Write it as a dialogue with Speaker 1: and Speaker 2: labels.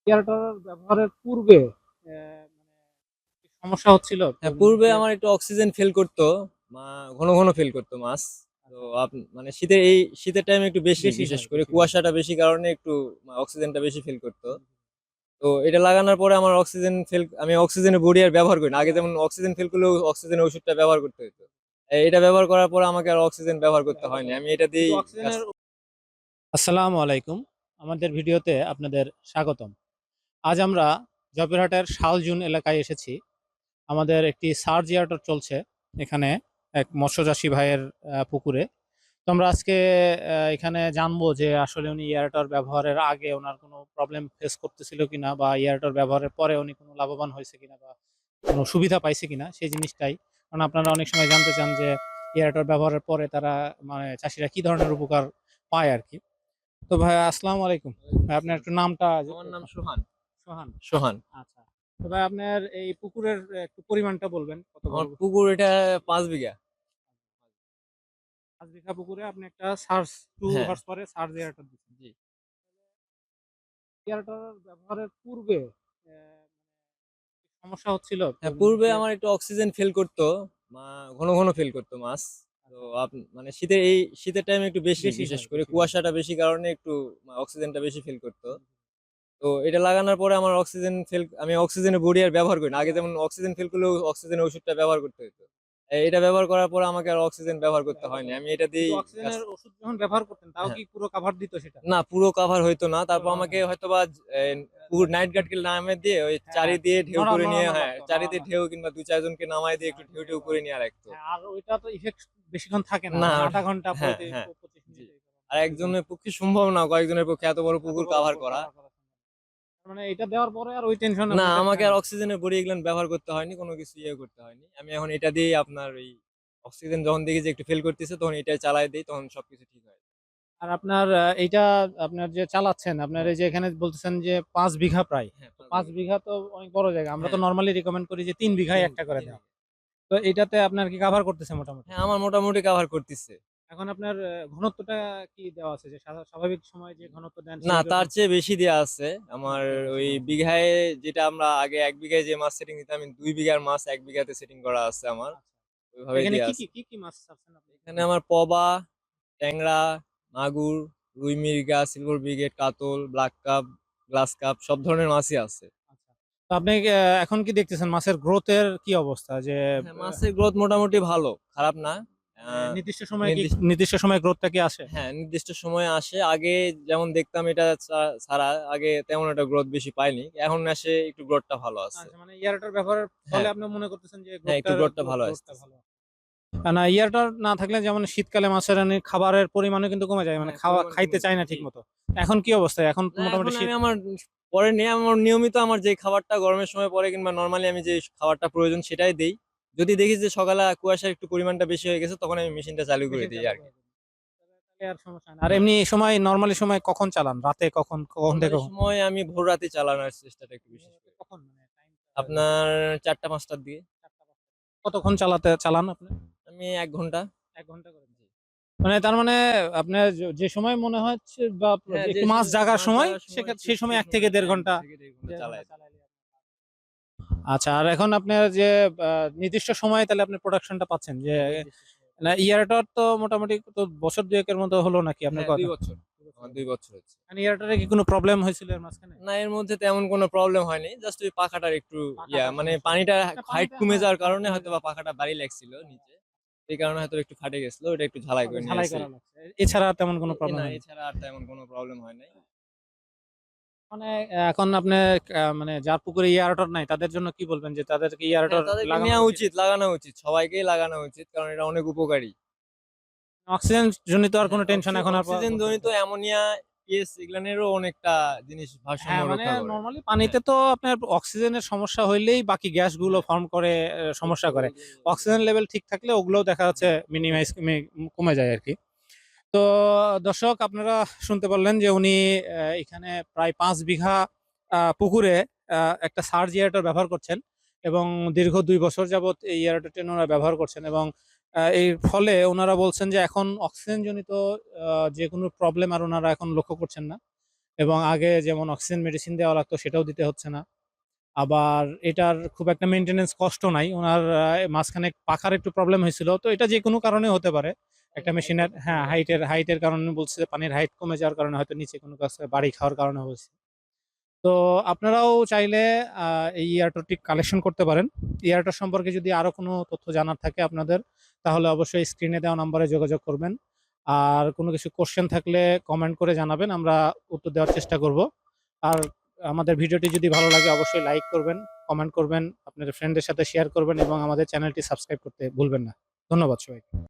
Speaker 1: এয়ারটার ব্যবহারের পূর্বে কি সমস্যা হচ্ছিল
Speaker 2: হ্যাঁ, পূর্বে
Speaker 1: যে
Speaker 2: আমার একটু অক্সিজেন ফিল করতো, মা ঘন ঘন ফিল করতো মাছ। তো মানে শীতের টাইমে একটু বেশি,
Speaker 1: বেশি
Speaker 2: বিশেষ
Speaker 1: হয়
Speaker 2: করে
Speaker 1: বেশি হয়
Speaker 2: কুয়াশাটা বেশি কারণে একটু অক্সিজেনটা বেশি ফিল করতো। তো এটা লাগানোর পরে আমার আমি অক্সিজেনের বডি আর ব্যবহার করি না। আগে যেমন অক্সিজেন ফিল করলেও অক্সিজেনের ওষুধটা ব্যবহার করতে হতো, এটা ব্যবহার করার পরে আমাকে আর অক্সিজেন ব্যবহার করতে হয়নি, আমি এটা
Speaker 1: শুধু
Speaker 2: দিয়েই কাজ।
Speaker 1: অক্সিজেনের। আসসালামু আলাইকুম, আমাদের ভিডিওতে আপনাদের স্বাগতম। আজ আমরা জয়পুরহাটের শালজুন এলাকায় এসেছি। আমাদের একটি সার্চ এয়ারটর চলছে এখানে এক মৎস্যচাষী ভাইয়ের পুকুরে। তো আমরা আজকে এখানে জানবো যে আসলে উনি এয়ারটর ব্যবহারের আগে ওনার কোনো প্রবলেম ফেস করতেছিল কিনা, বা এয়ারটর ব্যবহারের পরে উনি কোনো লাভবান হয়েছে কিনা, বা কোনো সুবিধা পাইছে কিনা সেই জিনিসটাই। কারণ আপনারা অনেক সময় জানতে চান যে এয়ারটর ব্যবহারের পরে তারা মানে চাষিরা কি ধরনের উপকার পায় আর কি। তো ভাই আসসালামু আলাইকুম। ভাই আপনার একটু নামটা
Speaker 2: আমার নাম সোহান।
Speaker 1: সোহান।
Speaker 2: সোহান।
Speaker 1: আচ্ছা। তো ভাই আপনার এই পুকুরের একটু পরিমাণটা বলবেন কত বড়?
Speaker 2: আমার পুকুর এটা 5 বিঘা।
Speaker 1: 5 বিঘা পুকুরে আপনি একটা সার্চ 2
Speaker 2: হ্যাঁ।
Speaker 1: হর্স পাওয়ারের সার্চ এয়ারটর দিচ্ছেন।
Speaker 2: জি।
Speaker 1: এয়ারটর ব্যবহারের পূর্বে সমস্যা হচ্ছিল
Speaker 2: হ্যাঁ, পূর্বে
Speaker 1: যে
Speaker 2: আমার একটু অক্সিজেন ফিল করতো, মা ঘন ঘন ফিল করতো মাছ। তো মানে শীতের টাইমে একটু বেশি,
Speaker 1: বেশি
Speaker 2: বিশেষ
Speaker 1: হয়
Speaker 2: করে
Speaker 1: বেশি হয়।
Speaker 2: কুয়াশাটা বেশি কারণে একটু অক্সিজেনটা বেশি ফিল করতো। তো এটা লাগানোর পরে আমার আমি অক্সিজেনের বডি আর ব্যবহার করি না। আগে যেমন অক্সিজেন ফিল করলেও অক্সিজেনের ওষুধটা ব্যবহার করতে হতো, এটা ব্যবহার করার পরে আমাকে আর অক্সিজেন ব্যবহার করতে হয়নি, আমি এটা
Speaker 1: শুধু
Speaker 2: দিয়েই কাজ।
Speaker 1: অক্সিজেনের ওষুধ যখন ব্যবহার করতেন তাও
Speaker 2: হ্যাঁ।
Speaker 1: কি পুরো কাভার দিত সেটা?
Speaker 2: না, পুরো কাভার হইতো না,
Speaker 1: পুরো
Speaker 2: তারপর
Speaker 1: cover
Speaker 2: আমাকে
Speaker 1: হয় না।
Speaker 2: হয়তোবা পুরো নাইট গার্ডকে নামে দিয়ে ওই
Speaker 1: হ্যাঁ,
Speaker 2: চারি দিয়ে ঢেউ করে নিয়ে,
Speaker 1: নড়ানো
Speaker 2: হ্যাঁ
Speaker 1: লাগতো,
Speaker 2: চারি দিয়ে ঢেউ কিংবা 2-4 জনকে নামায় দিয়ে একটু ঢেউ ঢেউ করে নিয়ে রাখতো।
Speaker 1: হ্যাঁ, আর ওইটা তো ইফেক্ট বেশিক্ষণ থাকে না,
Speaker 2: না
Speaker 1: মানে
Speaker 2: ওটা-
Speaker 1: আধা ঘন্টা
Speaker 2: হ্যাঁ, হ্যাঁ।
Speaker 1: 25
Speaker 2: জি।
Speaker 1: মিনিট
Speaker 2: আর একজনের পক্ষে সম্ভব না, কয়েকজনের পক্ষে এত বড়
Speaker 1: এত
Speaker 2: পুকুর
Speaker 1: বড়
Speaker 2: কাভার
Speaker 1: পুকুর
Speaker 2: করা।
Speaker 1: কভার করা সম্ভব না। তার মানে এটা দেওয়ার পরে আর ওই টেনশন
Speaker 2: না,
Speaker 1: আপনাদের
Speaker 2: আমাকে
Speaker 1: থাকে
Speaker 2: আর
Speaker 1: না।
Speaker 2: অক্সিজেনের বড়ি এগুলো ব্যবহার করতে হয়নি, কোনো কিছু করতে হয়নি। আমি এখন এটা দিয়েই আপনার ওই অক্সিজেন যখন দেখি যে একটু ফেল করতেছে তখন এটাই চালাই দিই, তখন সবকিছু ঠিক হয়।
Speaker 1: আর আপনার এইটা আপনার যে চালাচ্ছেন, আপনার
Speaker 2: হ্যাঁ,
Speaker 1: এই যে এখানে বলতেছেন যে 5 বিঘা প্রায়।
Speaker 2: হ্যাঁ,
Speaker 1: তো
Speaker 2: 5
Speaker 1: পাঁচ
Speaker 2: বিঘা।
Speaker 1: বিঘা তো অনেক বড় জায়গা। আমরা তো
Speaker 2: হ্যাঁ,
Speaker 1: নরমালি রিকমেন্ড করি যে 3 বিঘায়
Speaker 2: তিন
Speaker 1: একটা করে
Speaker 2: তিন
Speaker 1: দেওয়া।
Speaker 2: বিঘা।
Speaker 1: তো এটাতে আপনার কি কাভার করতেছে মোটামুটি?
Speaker 2: হ্যাঁ, আমার মোটামুটি কাভার করতেছে।
Speaker 1: এখন আপনার ঘনত্বটা কি দেওয়া আছে, যে স্বাভাবিক সময় যে ঘনত্ব দেন
Speaker 2: না,
Speaker 1: সেই
Speaker 2: তার
Speaker 1: রকম?
Speaker 2: চেয়ে বেশি দেয়া আছে আমার।
Speaker 1: তার চেয়ে বেশি
Speaker 2: ওই
Speaker 1: দেওয়া আছে।
Speaker 2: বিঘায়, যেটা আমরা আগে 1 বিঘায় যে মাছ সেটিং দিতাম, আমি 2 বিঘার মাছ 1 বিঘাতে সেটিং করা আছে আমার,
Speaker 1: আচ্ছা।
Speaker 2: ওইভাবেই
Speaker 1: এখানে
Speaker 2: দেয়া
Speaker 1: কি কি
Speaker 2: আছে।
Speaker 1: কি কি মাছ ছাড়ছেন আপনি?
Speaker 2: এখানে আমার পবা, ট্যাংরা, মাগুর, রুই মির্গা, সিলভার ব্রিগেড, কাতল, ব্ল্যাক কাপ, গ্লাস কাপ সব ধরনের মাছই আছে।
Speaker 1: আচ্ছা। তো আপনি এখন কি দেখতেছেন মাছের গ্রোথের কি অবস্থা? যে
Speaker 2: হ্যাঁ, মাছের গ্রোথ মোটামুটি ভালো, খারাপ না।
Speaker 1: মানে
Speaker 2: আহ,
Speaker 1: নির্দিষ্ট সময়ে কি
Speaker 2: নির্দিষ্ট
Speaker 1: নির্দিষ্ট সময়ে গ্রোথটা কি আসে?
Speaker 2: হ্যাঁ, নির্দিষ্ট সময়ে আসে। আগে যেমন দেখতাম এটা ছাড়া আগে তেমন একটা গ্রোথ বেশি পাইনি, এখন আসে একটু গ্রোথটা ভালো আছে।
Speaker 1: আচ্ছা, মানে ইয়ারটার ব্যবহারের ফলে
Speaker 2: হ্যাঁ,
Speaker 1: আপনি মনে করতেছেন যে
Speaker 2: হ্যাঁ, একটু গ্রোথটা ভালো
Speaker 1: গ্রোথটা
Speaker 2: আসতেছে।
Speaker 1: ভালো। না, ইয়ারটা না থাকলে যেমন শীতকালে মাছের খাবারের পরিমাণও কিন্তু কমে যায়, মানে
Speaker 2: হ্যাঁ,
Speaker 1: খাওয়া
Speaker 2: পরিমাণ
Speaker 1: খাইতে
Speaker 2: কমে
Speaker 1: চায়
Speaker 2: যায়।
Speaker 1: না
Speaker 2: জি।
Speaker 1: ঠিক মতো। এখন কি অবস্থা? এখন তো
Speaker 2: না, এখন
Speaker 1: মোটামুটি
Speaker 2: আমি
Speaker 1: শীত।
Speaker 2: আমার পরে নিয়ে আমার নিয়মিত আমার যে খাবারটা গরমের সময় পরে কিংবা নর্মালি আমি যে খাবারটা প্রয়োজন সেটাই দেই। যদি দেখি যে সকালে কুয়াশার একটু পরিমাণটা বেশি হয়ে গেছে তখন আমি মেশিনটা চালু করে
Speaker 1: মেশিন
Speaker 2: দিই
Speaker 1: চালু
Speaker 2: আর কি।
Speaker 1: করে দেবেন। তাহলে আর সমস্যা হয় না। আর
Speaker 2: হ্যাঁ,
Speaker 1: এমনি সময় নরমালি সময় কখন চালান? রাতে কখন কখন থেকে
Speaker 2: নরমালি
Speaker 1: কখন?
Speaker 2: সময় আমি ভোর রাতে চালানোর চেষ্টাটা একটু বিশেষ করি।
Speaker 1: কখন মানে টাইমটা
Speaker 2: আপনার 4টা-5টার দিকে।
Speaker 1: কতক্ষণ চালান আপনি?
Speaker 2: আমি ১ ঘন্টা।
Speaker 1: ১ ঘন্টা করে। মানে তার মানে আপনার যে সময় মনে হচ্ছে বা
Speaker 2: হ্যাঁ,
Speaker 1: যে
Speaker 2: যে
Speaker 1: একটু মাছ
Speaker 2: সময়
Speaker 1: জাগার
Speaker 2: মাছ
Speaker 1: সময়
Speaker 2: ধরার সময়
Speaker 1: সেই সময়
Speaker 2: সেই
Speaker 1: ১ থেকে
Speaker 2: সময়টাতে
Speaker 1: ১.৫
Speaker 2: 1
Speaker 1: ঘন্টা
Speaker 2: থেকে 1.5 ঘন্টা
Speaker 1: ১.৫ ঘন্টা
Speaker 2: চালাই দেই।
Speaker 1: চালাইলে। আচ্ছা, আর এখন আপনার যে নির্দিষ্ট সময়ে তাহলে আপনি প্রোডাকশনটা পাচ্ছেন যে
Speaker 2: হ্যাঁ, নির্দিষ্ট সময়।
Speaker 1: না, ইয়ারটার তো মোটামুটি তো বছর দুয়েকের মতো হলো নাকি আপনার
Speaker 2: হ্যাঁ, ২
Speaker 1: কথা?
Speaker 2: বছর। আমার ২ বছর হচ্ছে।
Speaker 1: মানে ইয়ারটারে কি কোনো প্রবলেম হয়েছিল এর মাঝখানে?
Speaker 2: না, এর মধ্যে তেমন কোনো প্রবলেম হয়নি। জাস্ট ওই পাখাটার একটু
Speaker 1: পাখাটার
Speaker 2: মানে
Speaker 1: সমস্যা ছিল।
Speaker 2: পানিটা
Speaker 1: না,
Speaker 2: হাইট
Speaker 1: পানিটা
Speaker 2: কমে
Speaker 1: হ্যাঁ,
Speaker 2: যাওয়ার
Speaker 1: হ্যাঁ,
Speaker 2: কারণে
Speaker 1: কমে
Speaker 2: হয়তোবা
Speaker 1: যাওয়ার
Speaker 2: পাখাটা বাড়ি লাগছিল নিচে। এই কারণে হয়তো একটু ফাটে গেছিল। ওটা একটু ঝালাই করে নিয়ে
Speaker 1: ঝালাই
Speaker 2: আসি।
Speaker 1: করা লাগছে। এছাড়া আর তেমন কোনো প্রবলেম
Speaker 2: না,
Speaker 1: হয়নি।
Speaker 2: এছাড়া আর তেমন কোনো প্রবলেম হয় নাই।
Speaker 1: মানে এখন আপনি মানে যার পুকুরে ইয়ারটর নাই তাদের জন্য কি বলবেন, যে তাদেরকে
Speaker 2: হ্যাঁ,
Speaker 1: ইয়ারটর
Speaker 2: তাদেরকে
Speaker 1: লাগানো
Speaker 2: নেওয়া
Speaker 1: উচিত?
Speaker 2: উচিত, লাগানো উচিত। সবাইকেই লাগানো উচিত, কারণ এটা অনেক উপকারী।
Speaker 1: অক্সিজেন জনিত আর
Speaker 2: হ্যাঁ,
Speaker 1: কোনো টেনশন এখন আর
Speaker 2: অক্সিজেন
Speaker 1: করতে
Speaker 2: জনিত
Speaker 1: হবে না।
Speaker 2: অ্যামোনিয়া, পিএস এগুলানেরও অনেকটা জিনিস ভারসাম্য
Speaker 1: হ্যাঁ, মানে
Speaker 2: রক্ষা করে।
Speaker 1: নরমালি
Speaker 2: হ্যাঁ,
Speaker 1: পানিতে তো আপনার অক্সিজেনের সমস্যা হইলেই বাকি গ্যাসগুলো
Speaker 2: হ্যাঁ,
Speaker 1: ফর্ম করে সমস্যা করে। অক্সিজেন লেভেল ঠিক থাকলে ওগুলোও দেখা যাচ্ছে কমে যায় আরকি। তো দর্শক, আপনারা শুনতে পারলেন যে উনি এখানে প্রায় ৫ বিঘা পুকুরে একটা সার্জ এয়ারেটর ব্যবহার করছেন, এবং দীর্ঘ ২ বছর যাবৎ এই এয়ারেটরটি ওনারা ব্যবহার করছেন, এবং এর ফলে ওনারা বলছেন যে এখন অক্সিজেন জনিত যেকোনো প্রবলেম আর ওনারা এখন লক্ষ্য করছেন না। এবং আগে যেমন অক্সিজেন মেডিসিন দেওয়া লাগতো সেটাও দিতে হচ্ছে না। আবার এটার খুব একটা মেনটেনেন্স কষ্ট নাই ওনার। মাঝখানে পাখার একটু প্রবলেম হয়েছিল, তো এটা যে কোনো কারণে হতে পারে। একটা মেশিনের, হ্যাঁ, হাইটের কারণে বলছে যে পানির হাইট কমে যাওয়ার কারণে হয়তো নিচে কোনো কাছে বাড়ি খাওয়ার কারণে হয়েছে। তো আপনারাও চাইলে এই ইয়ারটরটি কালেকশন করতে পারেন। ইয়ারটর সম্পর্কে যদি আরো কোনো তথ্য জানার থাকে আপনাদের, তাহলে অবশ্যই স্ক্রিনে দেওয়া নাম্বারে যোগাযোগ করবেন। আর কোনো কিছু কোশ্চেন থাকলে কমেন্ট করে জানাবেন, আমরা উত্তর দেওয়ার চেষ্টা করব। আর আমাদের ভিডিওটি যদি ভালো লাগে অবশ্যই লাইক করবেন, কমেন্ট করবেন, আপনাদের ফ্রেন্ডদের সাথে শেয়ার করবেন এবং আমাদের চ্যানেলটি সাবস্ক্রাইব করতে ভুলবেন না। ধন্যবাদ সবাইকে।